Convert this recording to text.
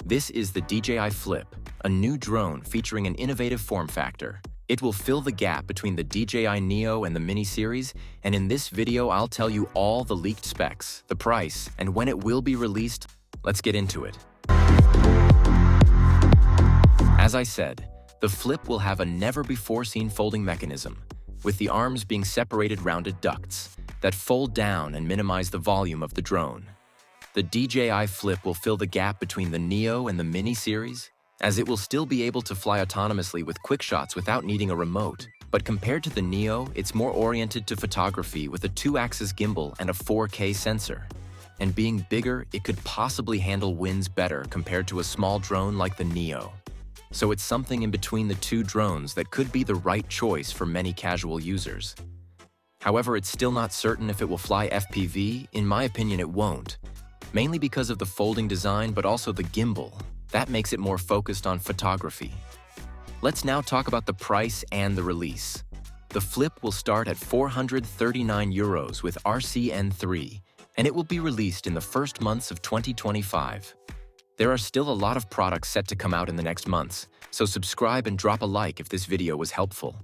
This is the Dji Flip, a new drone featuring an innovative form factor. It will fill the gap between the DJI Neo and the Mini series, and in this video I'll tell you all the leaked specs, the price, and when it will be released. Let's get into it. As I said, the Flip will have a never-before-seen folding mechanism, with the arms being separated rounded ducts that fold down and minimize the volume of the drone. The DJI Flip will fill the gap between the Neo and the Mini series, as it will still be able to fly autonomously with quick shots without needing a remote. But compared to the Neo, it's more oriented to photography with a 2-axis gimbal and a 4K sensor. And being bigger, it could possibly handle winds better compared to a small drone like the Neo. So it's something in between the two drones that could be the right choice for many casual users. However, it's still not certain if it will fly FPV. In my opinion, it won't. Mainly because of the folding design, but also the gimbal. That makes it more focused on photography. Let's now talk about the price and the release. The Flip will start at €439 with RCN3, and it will be released in the first months of 2025. There are still a lot of products set to come out in the next months, so subscribe and drop a like if this video was helpful.